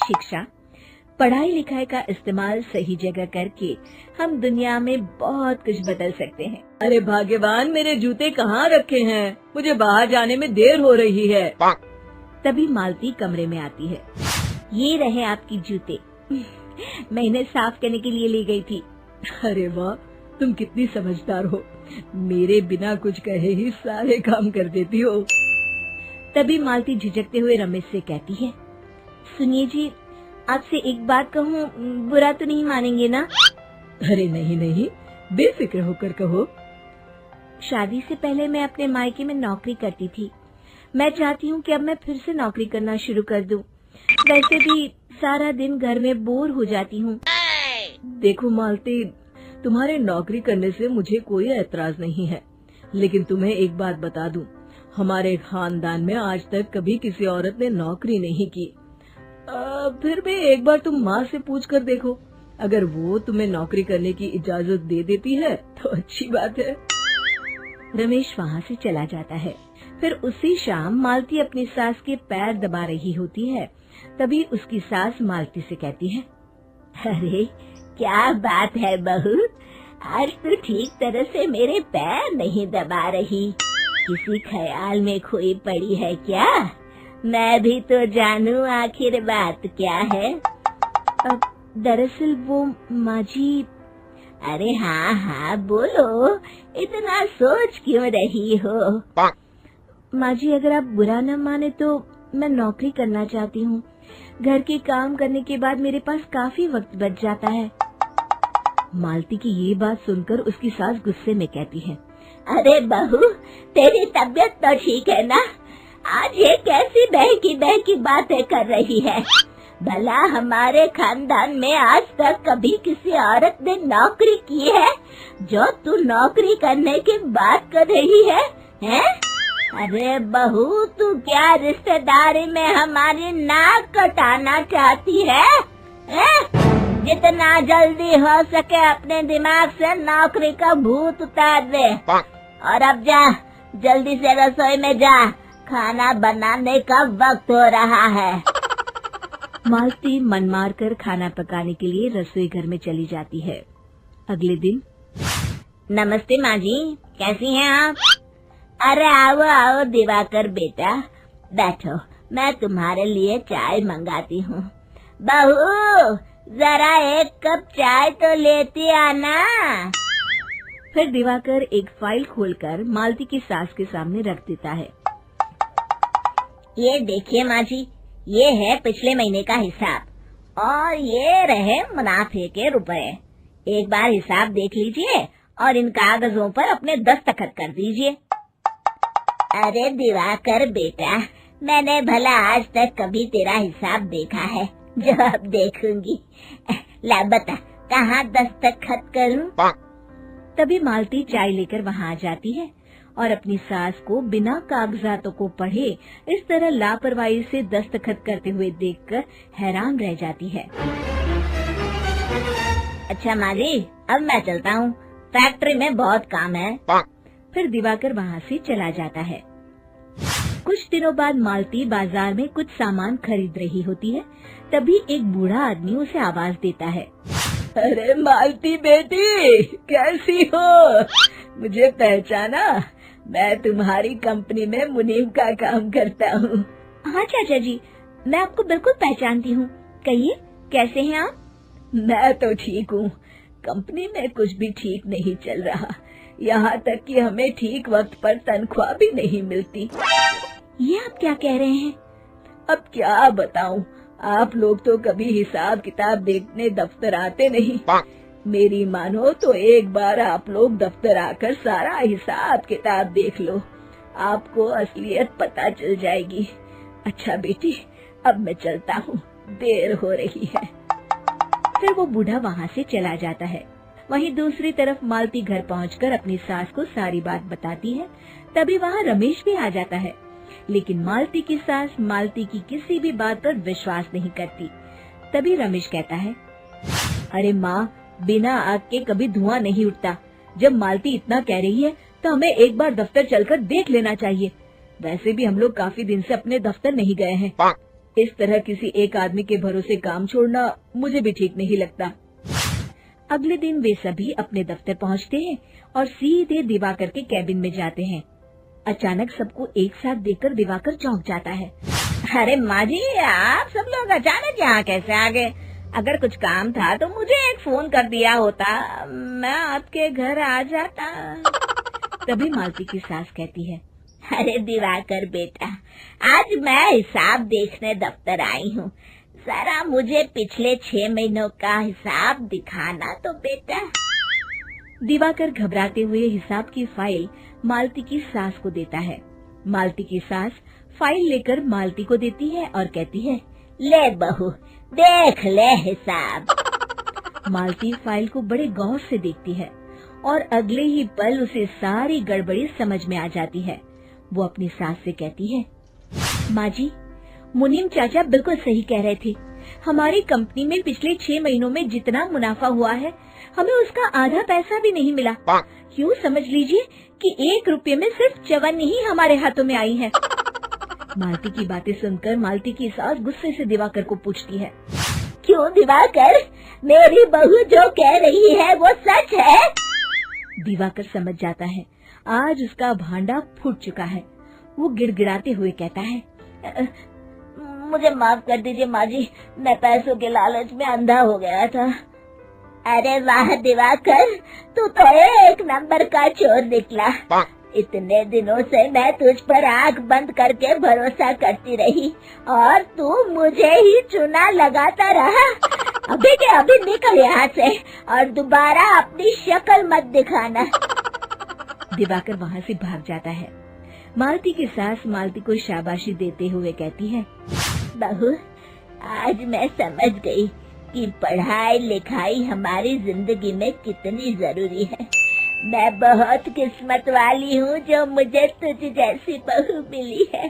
शिक्षा, पढ़ाई लिखाई का इस्तेमाल सही जगह करके हम दुनिया में बहुत कुछ बदल सकते हैं। अरे भाग्यवान, मेरे जूते कहाँ रखे हैं? मुझे बाहर जाने में देर हो रही है। तभी मालती कमरे में आती है। ये रहे आपकी जूते। मैं इन्हें साफ करने के लिए ले गई थी। अरे वाह, तुम कितनी समझदार हो। मेरे बिना कुछ कहे ही सारे काम कर देती हो। तभी मालती झिझकते हुए रमेश से कहती है, सुनिए जी, आपसे एक बात कहूँ, बुरा तो नहीं मानेंगे ना? अरे नहीं नहीं, बेफिक्र होकर कहो। शादी से पहले मैं अपने मायके में नौकरी करती थी। मैं चाहती हूँ कि अब मैं फिर से नौकरी करना शुरू कर दूँ। वैसे भी सारा दिन घर में बोर हो जाती हूँ। देखो मालती, तुम्हारे नौकरी करने से मुझे कोई ऐतराज नहीं है, लेकिन तुम्हें एक बात बता दूं, हमारे खानदान में आज तक कभी किसी औरत ने नौकरी नहीं की। फिर भी एक बार तुम माँ से पूछ कर देखो, अगर वो तुम्हें नौकरी करने की इजाजत दे देती है तो अच्छी बात है। रमेश वहाँ से चला जाता है। फिर उसी शाम मालती अपनी सास के पैर दबा रही होती है। तभी उसकी सास मालती से कहती है, अरे क्या बात है बहू, आज तो ठीक तरह से मेरे पैर नहीं दबा रही। किसी ख्याल में खोई पड़ी है क्या? मैं भी तो जानूं आखिर बात क्या है। दरअसल वो माँ जी। अरे हाँ हाँ बोलो, इतना सोच क्यों रही हो? माँ जी, अगर आप बुरा न माने तो मैं नौकरी करना चाहती हूँ। घर के काम करने के बाद मेरे पास काफी वक्त बच जाता है। मालती की ये बात सुनकर उसकी सास गुस्से में कहती है, अरे बहू, तेरी तबीयत तो ठीक है ना? आज ये कैसी बहकी बातें कर रही है? भला हमारे खानदान में आज तक कभी किसी औरत ने नौकरी की है जो तू नौकरी करने की बात कर रही है, हैं? अरे बहू, तू क्या रिश्तेदारी में हमारी नाक कटाना चाहती है? जितना जल्दी हो सके अपने दिमाग से नौकरी का भूत उतार दे, और अब जा, जल्दी से रसोई में जा, खाना बनाने का वक्त हो रहा है। मालती मन मार कर खाना पकाने के लिए रसोई घर में चली जाती है। अगले दिन, नमस्ते माँ जी, कैसी हैं आप? अरे आओ आओ दिवाकर बेटा, बैठो, मैं तुम्हारे लिए चाय मंगाती हूँ। बहू, जरा एक कप चाय तो लेती आना। फिर दिवाकर एक फाइल खोलकर मालती की सास के सामने रख देता है। ये देखिए माँ जी, ये है पिछले महीने का हिसाब और ये रहे मुनाफे के रुपए। एक बार हिसाब देख लीजिए और इन कागजों पर अपने दस्तखत कर दीजिए। अरे दिवाकर बेटा, मैंने भला आज तक कभी तेरा हिसाब देखा है जो अब देखूंगी? ला बता, कहाँ दस्तखत करूं? तभी मालती चाय लेकर वहाँ आ जाती है और अपनी सास को बिना कागजातों को पढ़े इस तरह लापरवाही से दस्तखत करते हुए देखकर हैरान रह जाती है। अच्छा माँ जी, अब मैं चलता हूँ, फैक्ट्री में बहुत काम है। फिर दिवाकर वहाँ से चला जाता है। कुछ दिनों बाद मालती बाजार में कुछ सामान खरीद रही होती है। तभी एक बूढ़ा आदमी उसे आवाज देता है, अरे मालती बेटी, कैसी हो? मुझे पहचाना? मैं तुम्हारी कंपनी में मुनीम का काम करता हूँ। हाँ चाचा जी, मैं आपको बिल्कुल पहचानती हूँ। कहिए, कैसे हैं आप? मैं तो ठीक हूँ। कंपनी में कुछ भी ठीक नहीं चल रहा, यहाँ तक कि हमें ठीक वक्त पर तनख्वाह भी नहीं मिलती। ये आप क्या कह रहे हैं? अब क्या बताऊँ, आप लोग तो कभी हिसाब किताब देखने दफ्तर आते नहीं। मेरी मानो तो एक बार आप लोग दफ्तर आकर सारा हिसाब किताब देख लो, आपको असलियत पता चल जाएगी। अच्छा बेटी, अब मैं चलता हूँ, देर हो रही है। फिर वो बूढ़ा वहाँ से चला जाता है। वहीं दूसरी तरफ मालती घर पहुंचकर अपनी सास को सारी बात बताती है। तभी वहाँ रमेश भी आ जाता है, लेकिन मालती की सास मालती की किसी भी बात पर विश्वास नहीं करती। तभी रमेश कहता है, अरे माँ, बिना आग के कभी धुआं नहीं उठता। जब मालती इतना कह रही है तो हमें एक बार दफ्तर चलकर देख लेना चाहिए। वैसे भी हम लोग काफी दिन से अपने दफ्तर नहीं गए हैं। इस तरह किसी एक आदमी के भरोसे काम छोड़ना मुझे भी ठीक नहीं लगता। अगले दिन वे सभी अपने दफ्तर पहुंचते हैं और सीधे दिवाकर के कैबिन में जाते हैं। अचानक सबको एक साथ देखकर दिवाकर चौंक जाता है। अरे माँ जी, आप सब लोग अचानक यहाँ कैसे आ गए? अगर कुछ काम था तो मुझे एक फोन कर दिया होता, मैं आपके घर आ जाता। तभी मालती की सास कहती है, अरे दिवाकर बेटा, आज मैं हिसाब देखने दफ्तर आई हूँ, जरा मुझे पिछले 6 महीनों का हिसाब दिखाना तो बेटा। दिवाकर घबराते हुए हिसाब की फाइल मालती की सास को देता है। मालती की सास फाइल लेकर मालती को देती है और कहती है, ले बहू, देख ले हिसाब। मालती फाइल को बड़े गौर से देखती है और अगले ही पल उसे सारी गड़बड़ी समझ में आ जाती है। वो अपनी सास से कहती है, माँ जी, मुनीम चाचा बिल्कुल सही कह रहे थे। हमारी कंपनी में पिछले 6 महीनों में जितना मुनाफा हुआ है, हमें उसका आधा पैसा भी नहीं मिला। यूँ समझ लीजिए कि 1 रुपये में सिर्फ चवन्नी ही हमारे हाथों में आई है। मालती की बातें सुनकर मालती की सास गुस्से से दिवाकर को पूछती है, क्यों दिवाकर, मेरी बहू जो कह रही है वो सच है? दिवाकर समझ जाता है आज उसका भांडा फूट चुका है। वो गिड़गिड़ाते हुए कहता है, मुझे माफ कर दीजिए माँ जी, मैं पैसों के लालच में अंधा हो गया था। अरे वाह दिवाकर, तू तो एक नंबर का चोर निकला। इतने दिनों से मैं तुझ पर आंख बंद करके भरोसा करती रही और तू मुझे ही चुना लगाता रहा। अभी के अभी निकल यहाँ से और दोबारा अपनी शक्ल मत दिखाना। दिवाकर वहाँ से भाग जाता है। मालती की सास मालती को शाबाशी देते हुए कहती है, बहू, आज मैं समझ गई कि पढ़ाई लिखाई हमारी जिंदगी में कितनी जरूरी है। मैं बहुत किस्मत वाली हूँ जो मुझे तुझ जैसी बहू मिली है।